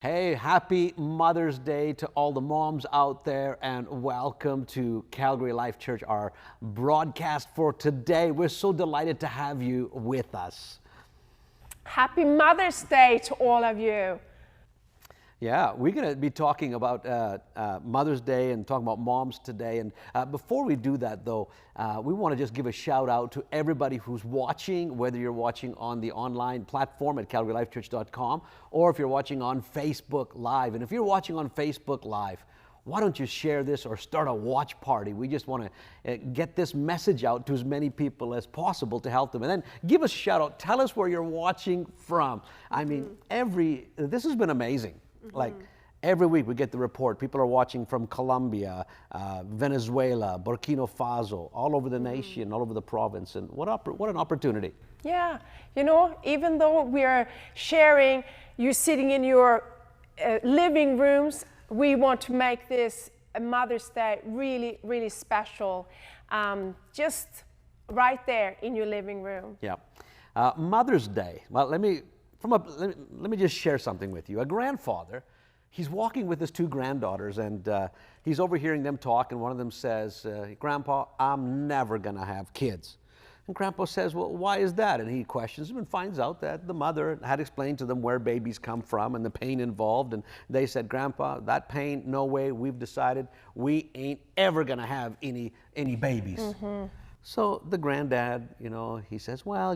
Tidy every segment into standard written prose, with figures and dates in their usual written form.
Hey, happy Mother's Day to all the moms out there, and welcome to Calgary Life Church, our broadcast for today. We're so delighted to have you with us. Happy Mother's Day to all of you. Yeah, we're going to be talking about Mother's Day and talking about moms today. And before we do that, though, we want to just give a shout out to everybody who's watching, whether you're watching on the online platform at calgarylifechurch.com or if you're watching on Facebook Live. And if you're watching on Facebook Live, why don't you share this or start a watch party? We just want to get this message out to as many people as possible to help them. And then give us a shout out. Tell us where you're watching from. I mean, this has been amazing. Like every week we get the report. People are watching from Colombia, Venezuela, Burkina Faso, all over the nation, all over the province. And what an opportunity. Yeah, you know, even though we're sharing, you sitting in your living rooms, we want to make this Mother's Day really, really special. Just right there in your living room. Yeah. Mother's Day. Well, let me just share something with you. A grandfather, he's walking with his two granddaughters, and he's overhearing them talk, and one of them says, "Grandpa, I'm never going to have kids." And Grandpa says, "Well, why is that?" And he questions them and finds out that the mother had explained to them where babies come from and the pain involved. And they said, "Grandpa, that pain, no way. We've decided we ain't ever going to have any babies." So the granddad, he says, "Well,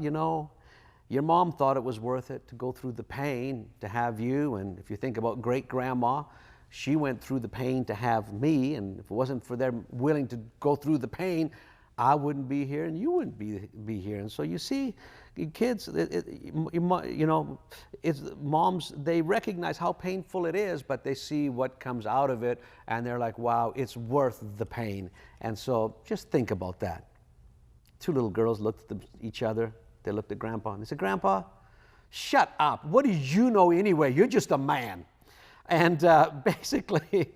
your mom thought it was worth it to go through the pain to have you. And if you think about great-grandma, she went through the pain to have me. And if it wasn't for them willing to go through the pain, I wouldn't be here and you wouldn't be here." And so you see, kids, moms, they recognize how painful it is, but they see what comes out of it. And they're like, wow, it's worth the pain. And so just think about that. Two little girls looked at each other. They looked at Grandpa and they said, "Grandpa, shut up. What do you know anyway? You're just a man." And basically,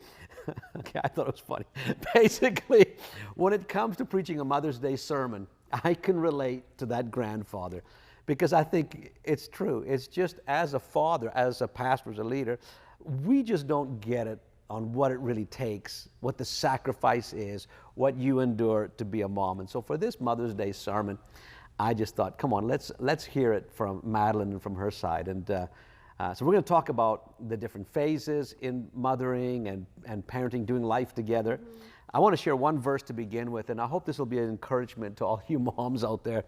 okay, I thought it was funny. Basically, when it comes to preaching a Mother's Day sermon, I can relate to that grandfather because I think it's true. It's just as a father, as a pastor, as a leader, we just don't get it on what it really takes, what the sacrifice is, what you endure to be a mom. And so for this Mother's Day sermon, I just thought, come on, let's hear it from Madeleine and from her side. And so we're going to talk about the different phases in mothering and parenting, doing life together. I want to share one verse to begin with, and I hope this will be an encouragement to all you moms out there.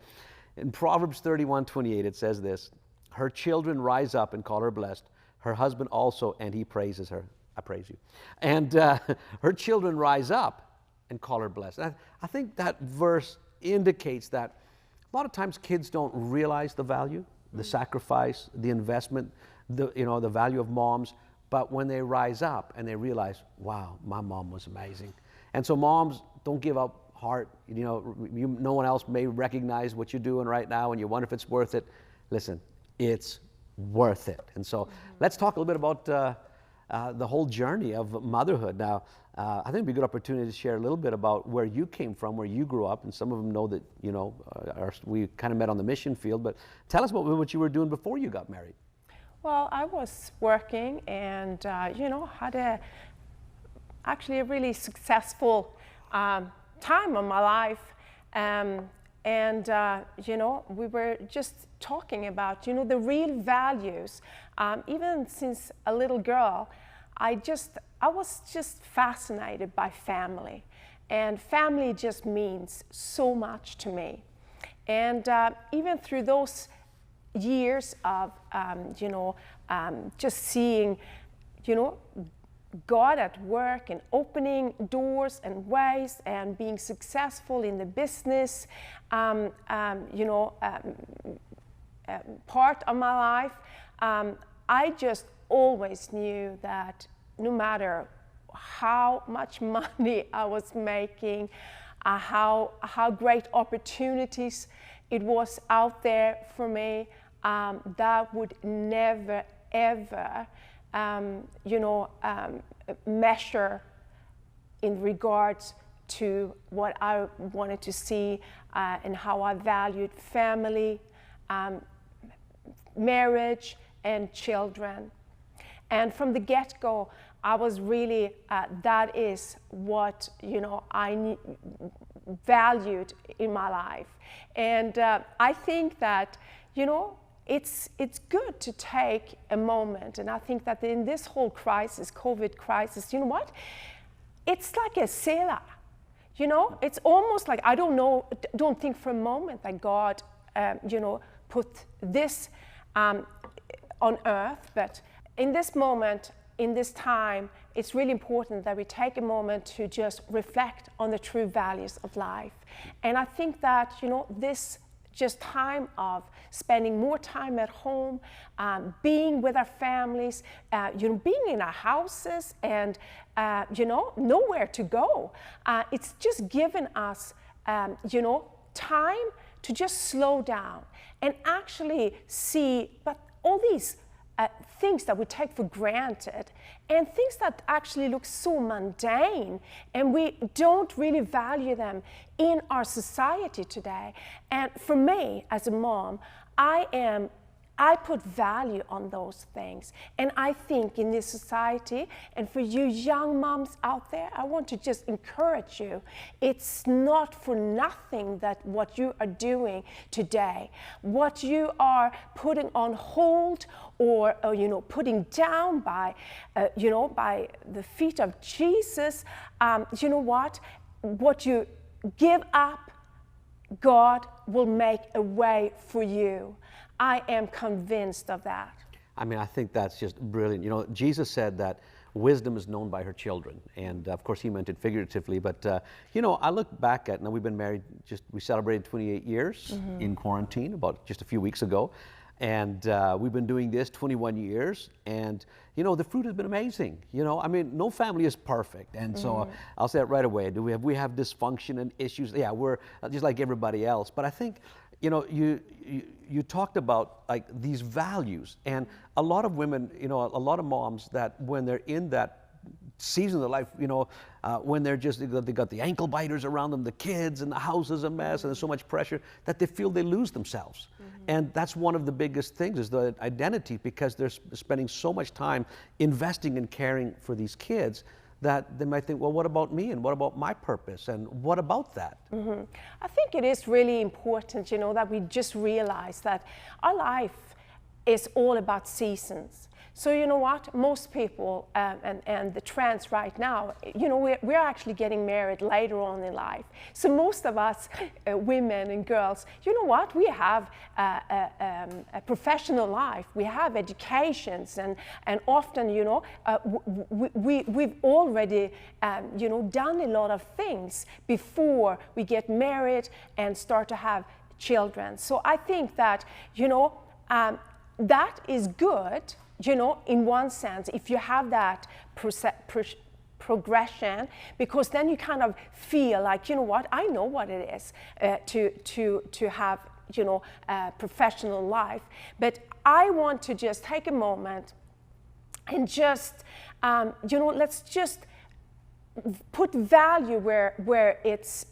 In Proverbs 31:28, it says this: "Her children rise up and call her blessed, her husband also, and he praises her." I praise you. And her children rise up and call her blessed. I think that verse indicates that a lot of times kids don't realize the value, the sacrifice, the investment, the value of moms. But when they rise up and they realize, wow, my mom was amazing. And so moms, don't give up heart. No one else may recognize what you're doing right now and you wonder if it's worth it. Listen, it's worth it. And so let's talk a little bit about the whole journey of motherhood. Now, I think it'd be a good opportunity to share a little bit about where you came from, where you grew up, and some of them know that, we kind of met on the mission field, but tell us about what you were doing before you got married. Well, I was working and, had actually a really successful time of my life. We were just talking about, the real values. Even since a little girl, I was just fascinated by family. And family just means so much to me. And even through those years of, just seeing, God at work and opening doors and ways and being successful in the business, part of my life, I just always knew that no matter how much money I was making, how great opportunities it was out there for me, that would never, ever measure in regards to what I wanted to see and how I valued family, marriage, and children. And from the get-go, I was really, that is what, I valued in my life. And I think that, it's good to take a moment. And I think that in this whole crisis, COVID crisis, you know what? It's like a Selah. It's almost like, I don't think for a moment that God, put this on earth. But in this moment, in this time, it's really important that we take a moment to just reflect on the true values of life. And I think that, this just time of spending more time at home, being with our families, being in our houses and, nowhere to go. It's just given us, time to just slow down and actually see, but all these things that we take for granted and things that actually look so mundane and we don't really value them in our society today. And for me as a mom, I put value on those things. And I think in this society, and for you young moms out there, I want to just encourage you. It's not for nothing that what you are doing today, what you are putting on hold or putting down by, by the feet of Jesus, what you give up, God will make a way for you. I am convinced of that. I mean, I think that's just brilliant. Jesus said that wisdom is known by her children. And of course, he meant it figuratively. But, I look back at, now we've been married, we celebrated 28 years in quarantine about just a few weeks ago. And we've been doing this 21 years. And, the fruit has been amazing. No family is perfect. And so I'll say it right away. We have dysfunction and issues? Yeah, we're just like everybody else. But I think, you talked about like these values, and a lot of women, a lot of moms that when they're in that season of their life, when they got the ankle biters around them, the kids, and the house is a mess, and there's so much pressure that they feel they lose themselves. And that's one of the biggest things is the identity, because they're spending so much time investing and caring for these kids that they might think, well, what about me, and what about my purpose, and what about that? I think it is really important, that we just realize that our life is all about seasons. So you know what, most people and the trends right now, we're actually getting married later on in life. So most of us women and girls, you know what, we have a professional life, we have educations, and often, we've already, done a lot of things before we get married and start to have children. So I think that, that is good. In one sense, if you have that progression, because then you kind of feel like, what, I know what it is to have, a professional life. But I want to just take a moment and just, let's just put value where it's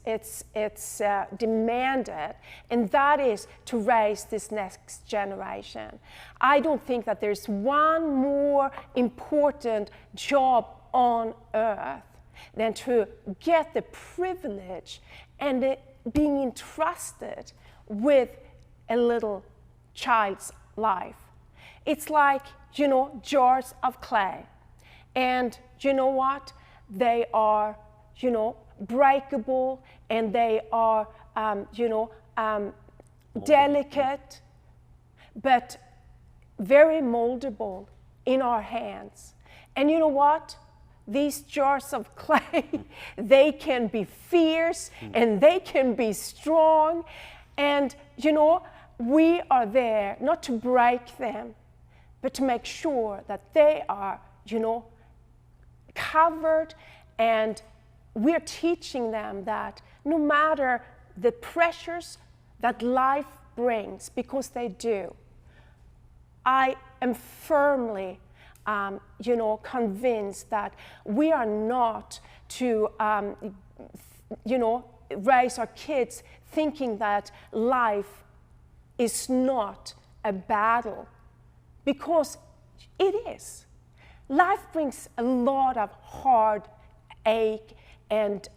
demanded, and that is to raise this next generation. I don't think that there's one more important job on earth than to get the privilege and being entrusted with a little child's life. It's like, jars of clay. And you know what? They are, breakable, and they are, delicate, but very moldable in our hands. And you know what? These jars of clay, they can be fierce and they can be strong. And, we are there not to break them, but to make sure that they are, covered, and we're teaching them that no matter the pressures that life brings, because they do, I am firmly, convinced that we are not to, raise our kids thinking that life is not a battle, because it is. life brings a lot of heartache and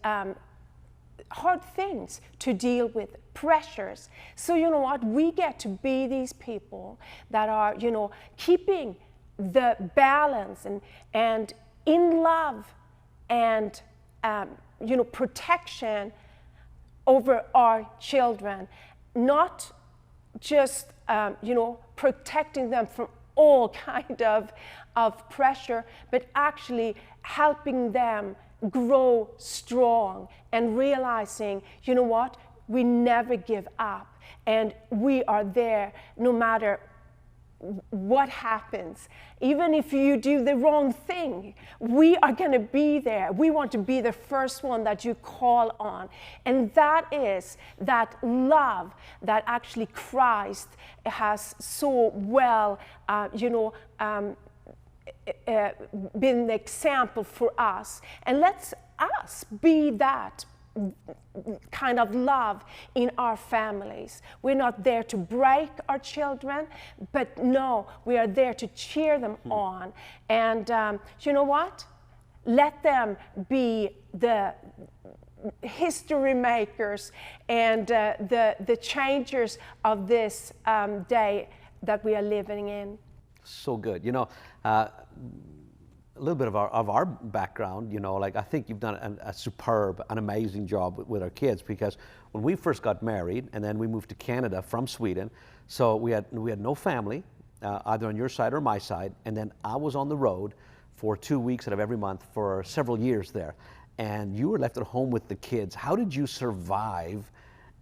hard things to deal with, pressures. So you know what? We get to be these people that are, keeping the balance and in love and, protection over our children, not just, protecting them from all kind of pressure, but actually helping them grow strong and realizing, you know what, we never give up and we are there no matter what happens. Even if you do the wrong thing, we are going to be there. We want to be the first one that you call on. And that is that love that actually Christ has so well, been the example for us. And let's us be that kind of love in our families. We're not there to break our children, but no, we are there to cheer them on. And you know what? Let them be the history makers and the changers of this day that we are living in. So good. A little bit of our background, I think you've done a superb, an amazing job with our kids, because when we first got married and then we moved to Canada from Sweden, so we had no family, either on your side or my side, and then I was on the road for 2 weeks out of every month for several years there, and you were left at home with the kids. How did you survive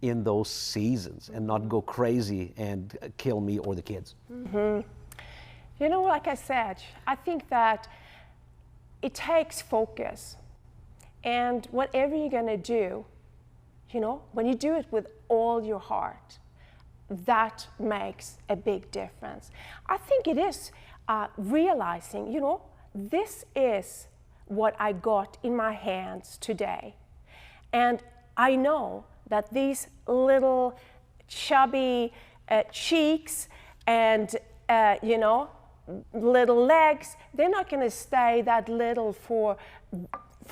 in those seasons and not go crazy and kill me or the kids? Mm-hmm. Like I said, I think that it takes focus. And whatever you're going to do, when you do it with all your heart, that makes a big difference. I think it is realizing, this is what I got in my hands today. And I know that these little chubby cheeks and, little legs, they're not going to stay that little for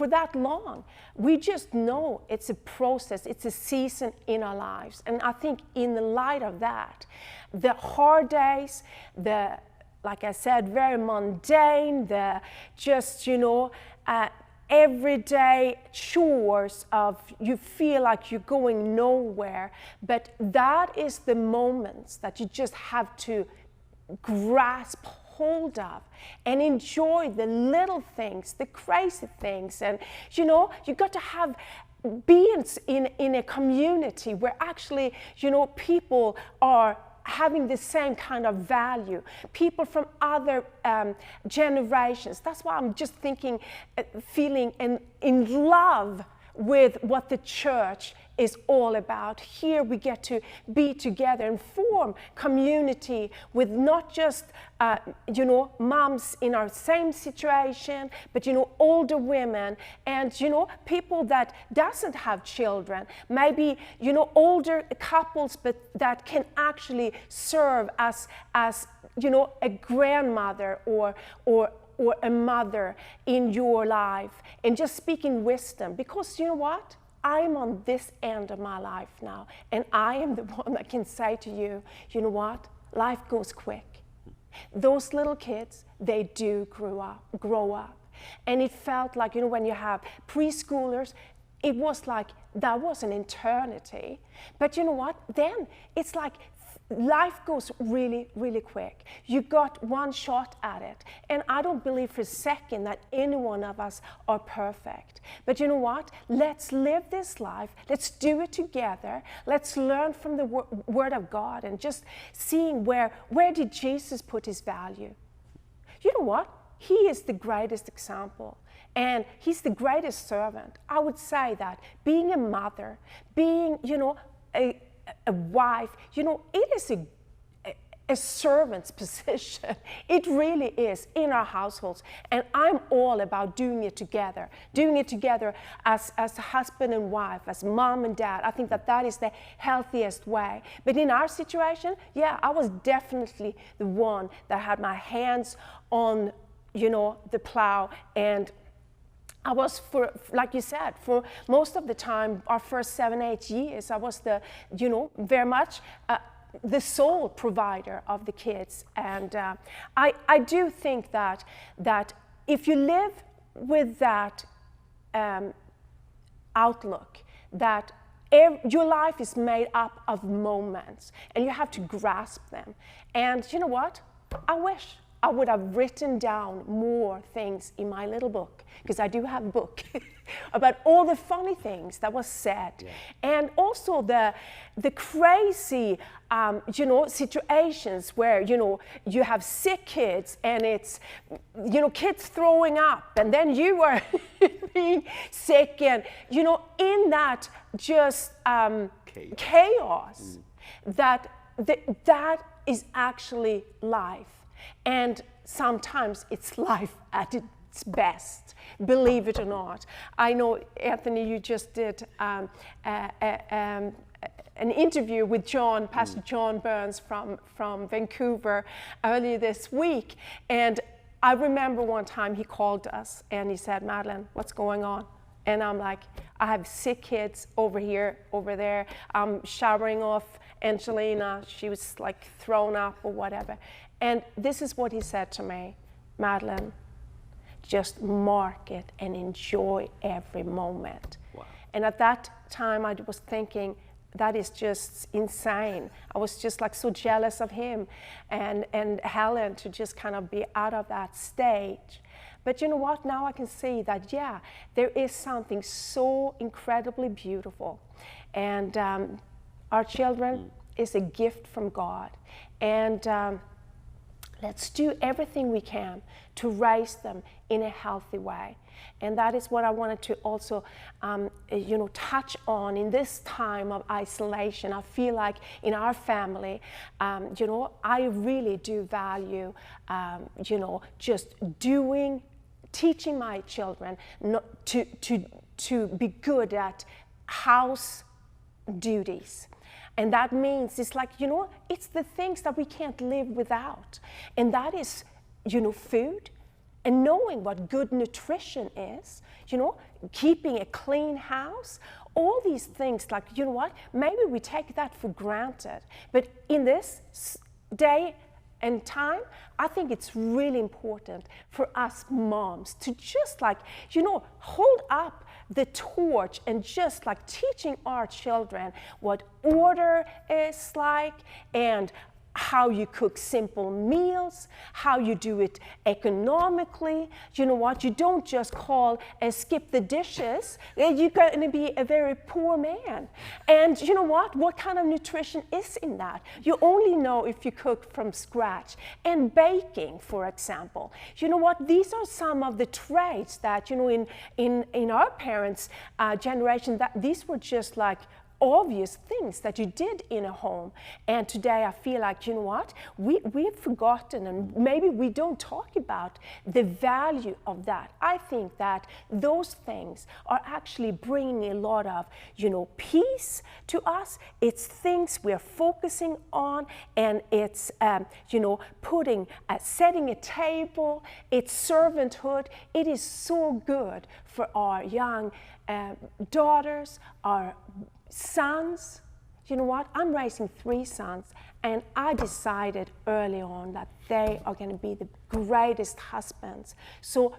that long. We just know it's a process, it's a season in our lives. And I think in the light of that, the hard days, like I said, very mundane, the just, everyday chores of you feel like you're going nowhere, but that is the moments that you just have to grasp hold of and enjoy the little things, the crazy things. And you got to have beings in a community where actually people are having the same kind of value, people from other generations. That's why I'm just thinking, feeling in love with what the church is all about. Here we get to be together and form community with not just moms in our same situation, but older women and people that doesn't have children, maybe older couples, but that can actually serve as a grandmother or a mother in your life, and just speaking wisdom. Because what? I'm on this end of my life now, and I am the one that can say to you, what? Life goes quick. Those little kids, they do grow up. And it felt like, when you have preschoolers, it was like that was an eternity. But what? Then it's like life goes really, really quick. You got one shot at it. And I don't believe for a second that any one of us are perfect. But what? Let's live this life. Let's do it together. Let's learn from the Word of God and just seeing where did Jesus put his value. You know what? He is the greatest example. And he's the greatest servant. I would say that being a mother, being, a wife, it is a servant's position. It really is in our households. And I'm all about doing it together as a husband and wife, as mom and dad. I think that is the healthiest way. But in our situation, I was definitely the one that had my hands on the plow. And I was, like you said, for most of the time, our first 7-8 years, I was very much the sole provider of the kids. And I do think that if you live with that outlook, that your life is made up of moments, and you have to grasp them. And you know what? I wish I would have written down more things in my little book, because I do have a book about all the funny things that was said, and also the crazy situations where you have sick kids, and it's kids throwing up, and then you are being sick, and in that just chaos. That is actually life. And sometimes it's life at its best, believe it or not. I know, Anthony, you just did an interview with Pastor John Burns from Vancouver earlier this week. And I remember one time he called us and he said, "Madeleine, what's going on?" And I'm like, "I have sick kids over here, over there. I'm showering off Angelina. She was like thrown up or whatever." And this is what he said to me: "Madeleine, just mark it and enjoy every moment." Wow. And at that time I was thinking, that is just insane. I was just like so jealous of him and Helen to just kind of be out of that stage. But you know what? Now I can see that, there is something so incredibly beautiful. And our children is a gift from God. And let's do everything we can to raise them in a healthy way. And that is what I wanted to also, touch on in this time of isolation. I feel like in our family, I really do value, just teaching my children to be good at house duties. And that means it's like, it's the things that we can't live without. And that is, food, and knowing what good nutrition is, keeping a clean house, all these things, like, maybe we take that for granted. But in this day and time, I think it's really important for us moms to just hold up the torch and just teaching our children what order is like, and how you cook simple meals, how you do it economically. You don't just call and skip the dishes. You're going to be a very poor man. And what kind of nutrition is in that? You only know if you cook from scratch. And baking, for example. These are some of the traits that, in our parents' generation, that these were just obvious things that you did in a home. And today I feel like, we've forgotten, and maybe we don't talk about the value of that. I think that those things are actually bringing a lot of, peace to us. It's things we're focusing on, and it's, setting a table, it's servanthood. It is so good for our young daughters, our sons. I'm raising 3 sons, and I decided early on that they are going to be the greatest husbands. So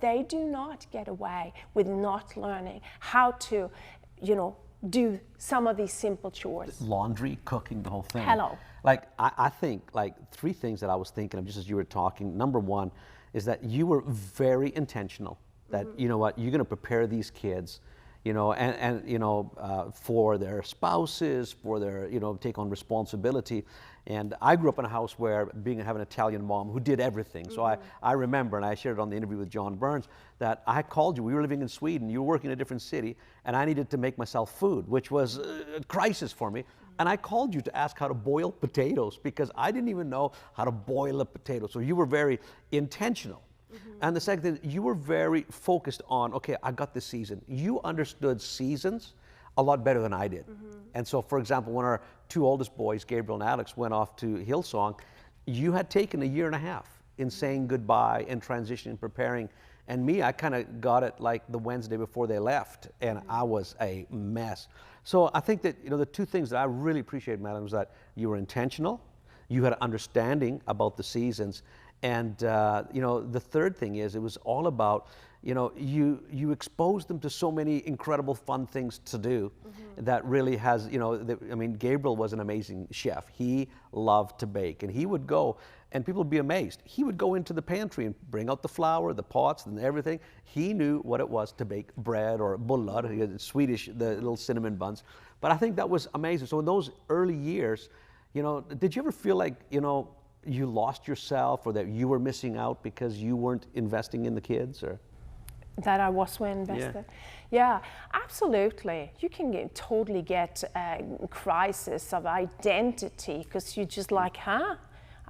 they do not get away with not learning how to, do some of these simple chores. Laundry, cooking, the whole thing. Hello. I think 3 things that I was thinking of just as you were talking. Number one is that you were very intentional. That, you're going to prepare these kids, for their spouses, for their, take on responsibility. And I grew up in a house where, having an Italian mom who did everything. So I remember, and I shared it on the interview with John Burns, that I called you. We were living in Sweden. You were working in a different city, and I needed to make myself food, which was a crisis for me. And I called you to ask how to boil potatoes, because I didn't even know how to boil a potato. So you were very intentional. And the second thing, you were very focused on, okay, I got this season. You understood seasons a lot better than I did. And so, for example, when our 2 oldest boys, Gabriel and Alex, went off to Hillsong, you had taken a 1.5 years in saying goodbye and transitioning, preparing. And me, I kind of got it like the Wednesday before they left, and I was a mess. So I think that, you know, the two things that I really appreciate, Madeleine, was that you were intentional, you had an understanding about the seasons, and you know, the third thing is it was all about, you know, you exposed them to so many incredible fun things to do that really has, you know, I mean, Gabriel was an amazing chef. He loved to bake, and he would go, and people would be amazed. He would go into the pantry and bring out the flour, the pots, and everything. He knew what it was to bake bread or bullar, Swedish, the little cinnamon buns. But I think that was amazing. So in those early years, you know, did you ever feel like, you know, you lost yourself, or that you were missing out because you weren't investing in the kids, or? That I was invested. Yeah, absolutely. You can totally get a crisis of identity because you're just like, huh?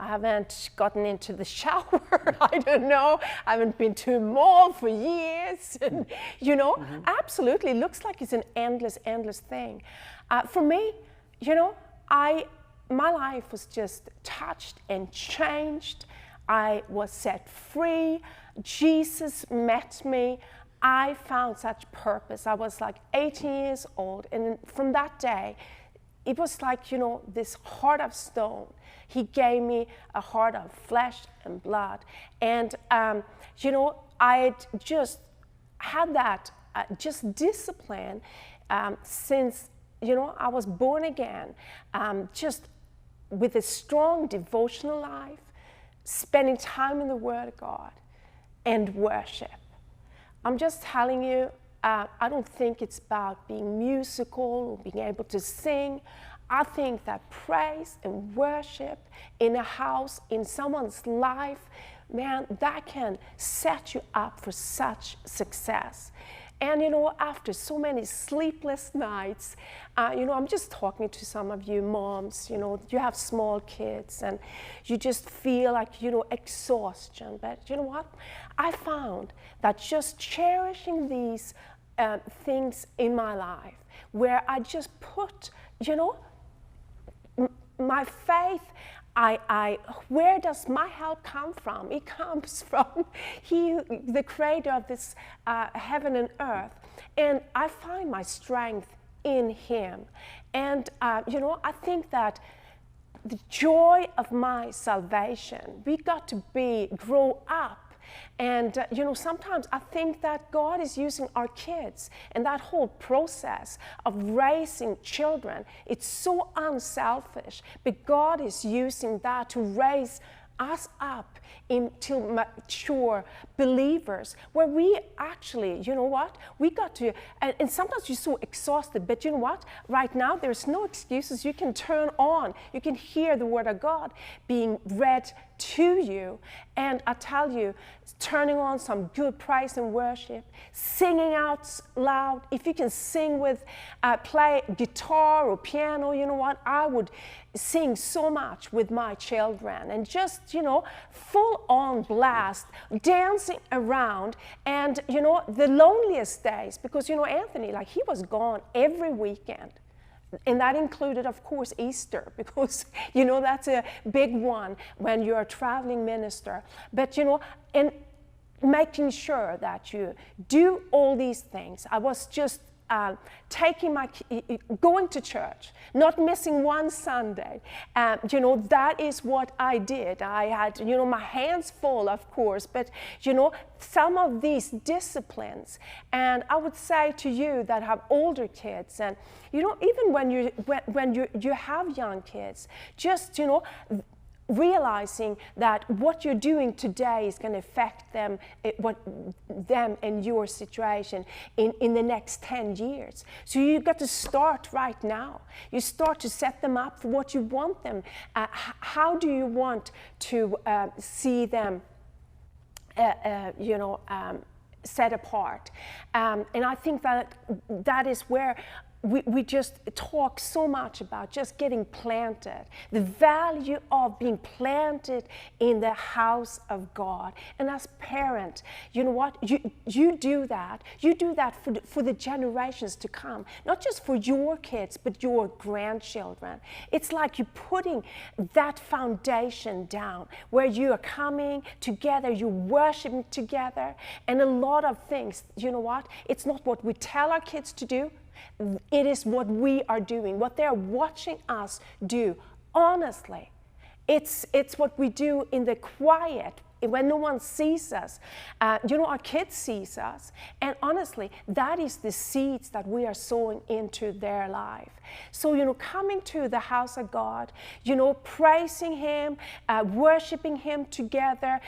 I haven't gotten into the shower. I don't know. I haven't been to a mall for years. And, you know, absolutely. It looks like it's an endless, endless thing. For me, you know, my life was just touched and changed. I was set free. Jesus met me. I found such purpose. I was like 18 years old, and from that day, it was like, you know, this heart of stone. He gave me a heart of flesh and blood. And, you know, I just had that just discipline since, you know, I was born again, just with a strong devotional life, spending time in the Word of God, and worship. I'm just telling you, I don't think it's about being musical or being able to sing. I think that praise and worship in a house, in someone's life, man, that can set you up for such success. And, you know, after so many sleepless nights, you know, I'm just talking to some of you moms, you know, you have small kids and you just feel like, you know, exhaustion. But you know what? I found that just cherishing these things in my life, where I just put, you know, my faith, where does my help come from? It comes from He, the creator of this heaven and earth. And I find my strength in Him. And, you know, I think that the joy of my salvation, we got to grow up. And, you know, sometimes I think that God is using our kids, and that whole process of raising children, it's so unselfish, but God is using that to raise us up into mature believers, where we actually, you know what, we got to, and sometimes you're so exhausted, but you know what, right now there's no excuses. You can turn on, you can hear the Word of God being read to you, and I tell you, turning on some good praise and worship, singing out loud. If you can sing with, play guitar or piano, you know what, I would sing so much with my children, and just, you know, full on blast, dancing around. And, you know, the loneliest days, because, you know, Anthony, like, he was gone every weekend. And that included, of course, Easter, because, you know, that's a big one when you're a traveling minister. But, you know, and making sure that you do all these things. I was just going to church, not missing one Sunday. You know, that is what I did. I had, you know, my hands full, of course, but, you know, some of these disciplines. And I would say to you that have older kids, and, you know, even when you have young kids, just, you know, realizing that what you're doing today is going to affect them and your situation in the next 10 years. So you've got to start right now. You start to set them up for what you want them. How do you want to see them, you know, set apart? And I think that is where we just talk so much about just getting planted, the value of being planted in the house of God. And as parents, you know what? You do that. You do that for the generations to come, not just for your kids, but your grandchildren. It's like you're putting that foundation down where you are coming together, you're worshiping together, and a lot of things, you know what? It's not what we tell our kids to do. It is what we are doing, what they're watching us do. Honestly, it's what we do in the quiet, when no one sees us. Our kids sees us. And honestly, that is the seeds that we are sowing into their life. So, coming to the house of God, praising Him, worshiping Him together,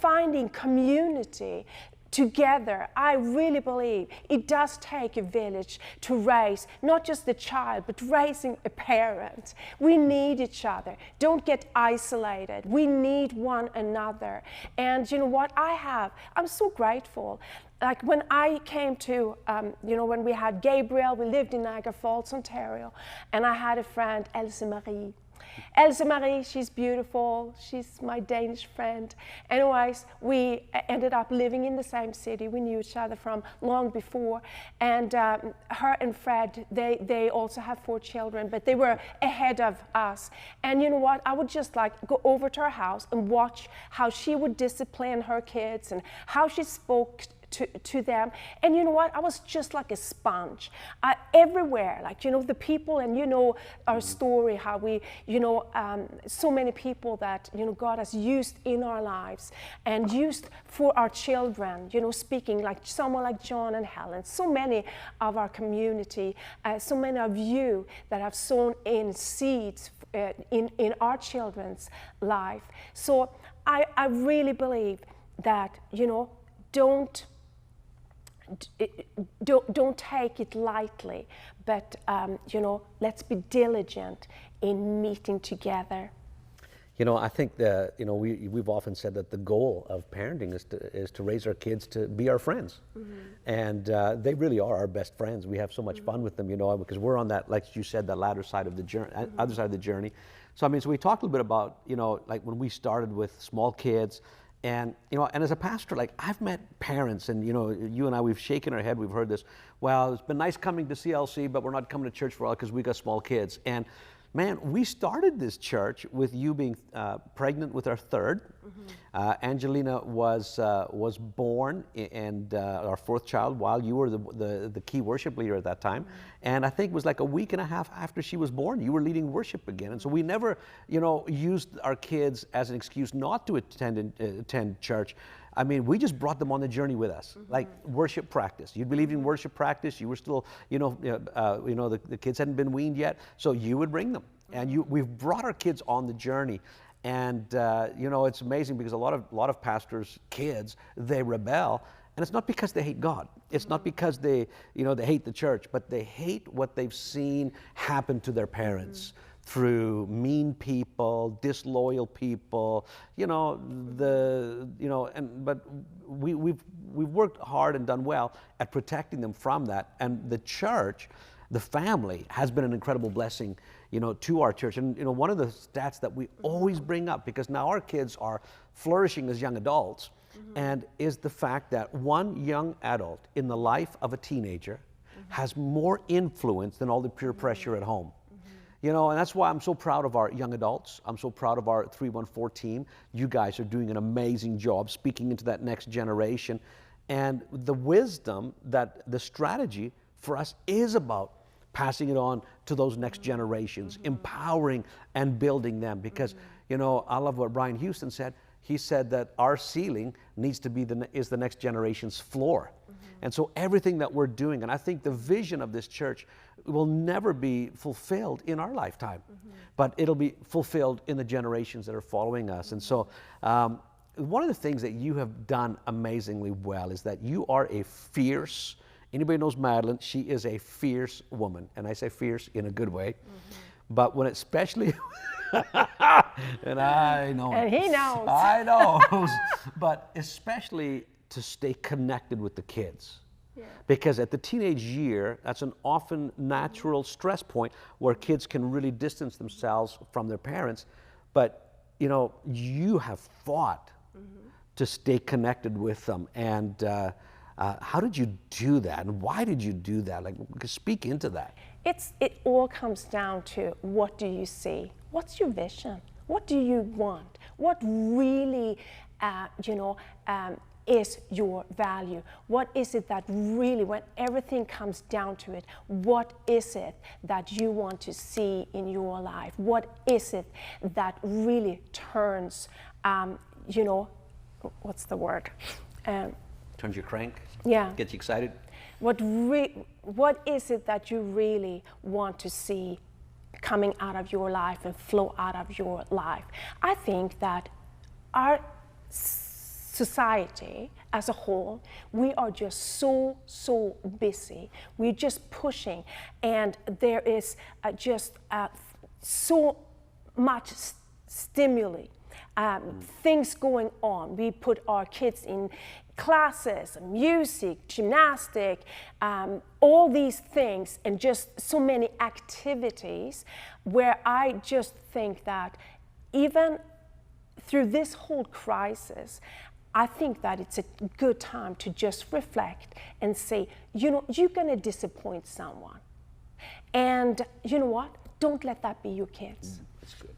finding community together. I really believe it does take a village to raise not just the child, but raising a parent. We need each other. Don't get isolated. We need one another. And you know what? I'm so grateful. Like when I came to, when we had Gabriel, we lived in Niagara Falls, Ontario, and I had a friend, Else Marie. Else Marie, she's beautiful. She's my Danish friend. Anyways, we ended up living in the same city. We knew each other from long before. And her and Fred, they also have 4 children, but they were ahead of us. And you know what? I would just go over to her house and watch how she would discipline her kids and how she spoke to them. And you know what? I was just like a sponge. Everywhere, the people, and our story, how we, so many people that, God has used in our lives and used for our children, speaking like someone like John and Helen, so many of our community, so many of you that have sown in seeds in our children's life. So I really believe that, don't take it lightly, but let's be diligent in meeting together. I think we've often said that the goal of parenting is to raise our kids to be our friends. Mm-hmm. And they really are our best friends. We have so much fun with them, because we're on that, like you said, that latter side of the journey, other side of the journey. So we talked a little bit about, when we started with small kids. And, and as a pastor, I've met parents, and, you and I, we've shaken our head, we've heard this, well, it's been nice coming to CLC, but we're not coming to church for a while because we got small kids. And man, we started this church with you being pregnant with our third. Mm-hmm. Angelina was born, and our 4th child, while you were the key worship leader at that time. Mm-hmm. And I think it was like a week and a half after she was born, you were leading worship again. And so we never, used our kids as an excuse not to attend church. We just brought them on the journey with us, mm-hmm. like worship practice. You'd be leading worship practice. You were still, the kids hadn't been weaned yet, so you would bring them. Mm-hmm. And we've brought our kids on the journey. And it's amazing because a lot of pastors' kids, they rebel, and it's not because they hate God. It's not because they hate the church, but they hate what they've seen happen to their parents. Mm-hmm. Through mean people, disloyal people, but we've worked hard and done well at protecting them from that. And the church, the family, has been an incredible blessing, to our church. And one of the stats that we always bring up, because now our kids are flourishing as young adults, mm-hmm. and is the fact that one young adult in the life of a teenager mm-hmm. has more influence than all the peer pressure at home. And that's why I'm so proud of our young adults. I'm so proud of our 314 team. You guys are doing an amazing job speaking into that next generation. And the wisdom, that the strategy for us is about passing it on to those next generations, mm-hmm. empowering and building them. Because, mm-hmm. I love what Brian Houston said. He said that our ceiling needs to be the next generation's floor. Mm-hmm. And so everything that we're doing, and I think the vision of this church will never be fulfilled in our lifetime, mm-hmm. but it'll be fulfilled in the generations that are following us. Mm-hmm. And so one of the things that you have done amazingly well is that you are a fierce, anybody knows Madeleine, she is a fierce woman. And I say fierce in a good way. Mm-hmm. But when especially, and I know. And he knows. I know. But especially to stay connected with the kids. Because at the teenage year, that's an often natural stress point where kids can really distance themselves from their parents. But, you know, you have fought to stay connected with them. And how did you do that? And why did you do that? Like, speak into that. It all comes down to, what do you see? What's your vision? What do you want? What really, is your value? What is it that really, when everything comes down to it, what is it that you want to see in your life? What is it that really turns, what's the word? Turns your crank? Yeah. Gets you excited? What is it that you really want to see coming out of your life and flow out of your life? I think that our society as a whole, we are just so busy. We're just pushing, and there is just so much stimuli, things going on. We put our kids in classes, music, gymnastic, all these things, and just so many activities, where I just think that even through this whole crisis, I think that it's a good time to just reflect and say, you're going to disappoint someone. And you know what? Don't let that be your kids. That's good.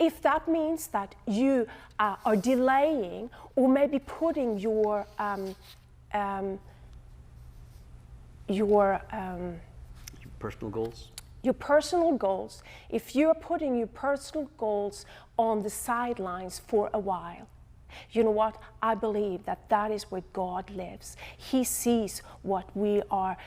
If that means that you are delaying, or maybe putting your personal goals? Your personal goals, if you're putting your personal goals on the sidelines for a while, you know what? I believe that that is where God lives. He sees what we are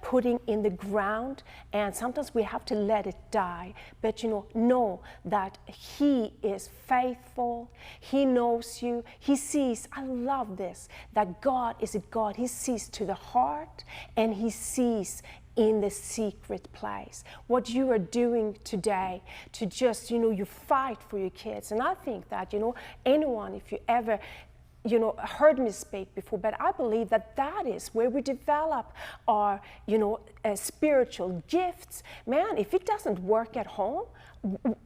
putting in the ground, and sometimes we have to let it die. But know that He is faithful. He knows you. He sees. I love this, that God is a God. He sees to the heart, and He sees in the secret place. What you are doing today to just, you fight for your kids. And I think that, anyone, if you ever, heard me speak before, but I believe that that is where we develop our, spiritual gifts. Man, if it doesn't work at home,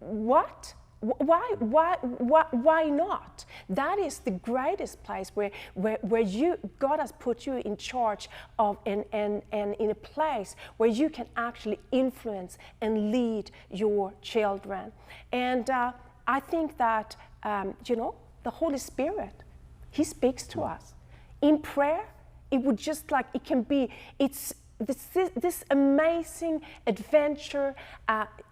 what? Why not? That is the greatest place where God has put you in charge of, and in a place where you can actually influence and lead your children. And I think that the Holy Spirit, He speaks to us in prayer. It would just like, it can be, it's this amazing adventure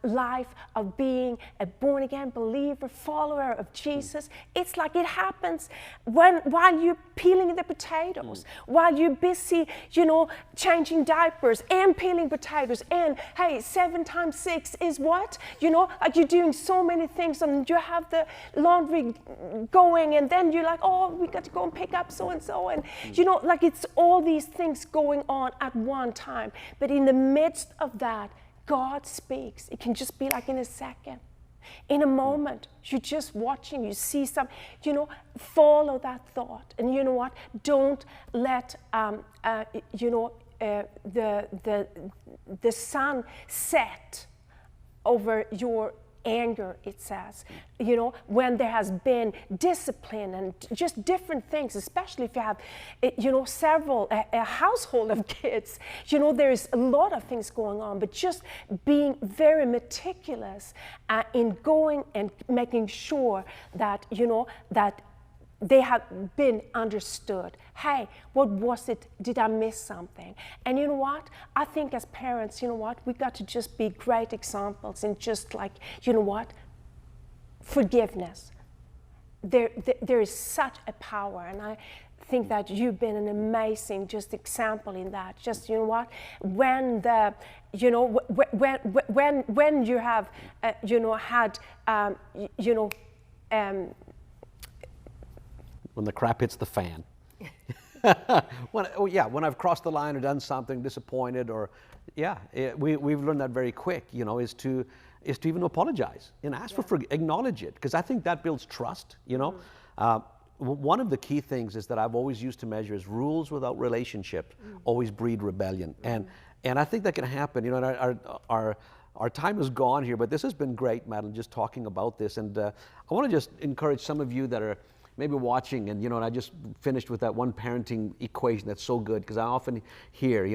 life of being a born-again believer, follower of Jesus. It's like it happens while you're peeling the potatoes, while you're busy, changing diapers and peeling potatoes. And hey, 7 times 6 is what? Like you're doing so many things, and you have the laundry going, and then you're like, oh, we got to go and pick up so-and-so. And, like it's all these things going on at one time. But in the midst of that, God speaks. It can just be like in a second, in a moment. You're just watching, you see some, follow that thought. And you know what? Don't let the sun set over your anger, it says. When there has been discipline and just different things, especially if you have, several, a household of kids, there's a lot of things going on, but just being very meticulous in going and making sure that, that they have been understood. Hey, what was it? Did I miss something? And you know what? I think as parents, we got to just be great examples in just like, forgiveness. There is such a power, and I think that you've been an amazing just example in that. Just, when the, when you have, had, when the crap hits the fan. When I've crossed the line or done something, disappointed, or we've learned that very quick. Is to even apologize and ask for acknowledge it, because I think that builds trust. one of the key things is that I've always used to measure is rules without relationship always breed rebellion. And I think that can happen. You know, and our time is gone here, but this has been great, Madeleine, just talking about this. And I want to just encourage some of you that are maybe watching, and I just finished with that one parenting equation that's so good, because I often hear,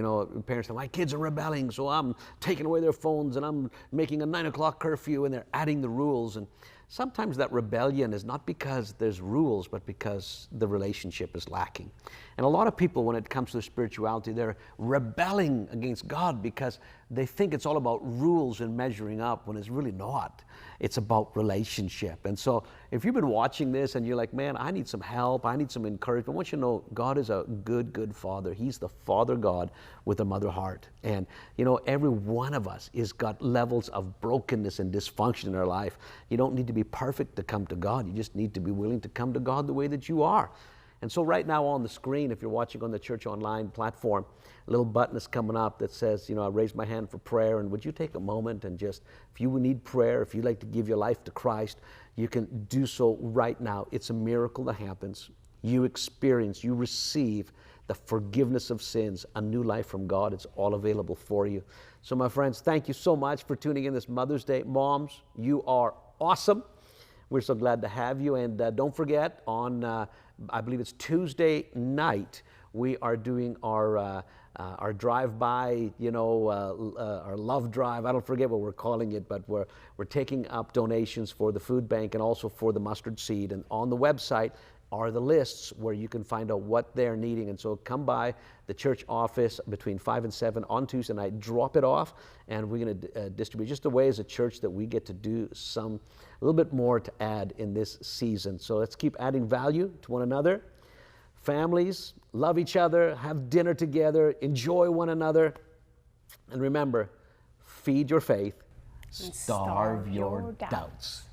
parents say, my kids are rebelling, so I'm taking away their phones and I'm making a 9 o'clock curfew, and they're adding the rules. And sometimes that rebellion is not because there's rules, but because the relationship is lacking. And a lot of people, when it comes to spirituality, they're rebelling against God because they think it's all about rules and measuring up, when it's really not. It's about relationship. And so if you've been watching this and you're like, man, I need some help, I need some encouragement, I want you to know God is a good, good Father. He's the Father God with a mother heart. And every one of us has got levels of brokenness and dysfunction in our life. You don't need to be perfect to come to God. You just need to be willing to come to God the way that you are. And so right now on the screen, if you're watching on the Church Online platform, a little button is coming up that says, I raised my hand for prayer, and would you take a moment and just, if you need prayer, if you'd like to give your life to Christ, you can do so right now. It's a miracle that happens. You experience, you receive the forgiveness of sins, a new life from God. It's all available for you. So my friends, thank you so much for tuning in this Mother's Day. Moms, you are awesome. We're so glad to have you. And don't forget, on I believe it's Tuesday night, we are doing our drive-by, our love drive. I don't forget what we're calling it, but we're taking up donations for the food bank and also for the mustard seed. And on the website are the lists where you can find out what they're needing. And so come by the church office between 5 and 7 on Tuesday night, drop it off, and we're going to distribute just a way as a church that we get to do a little bit more to add in this season. So let's keep adding value to one another. Families, love each other, have dinner together, enjoy one another. And remember, feed your faith, starve your doubts.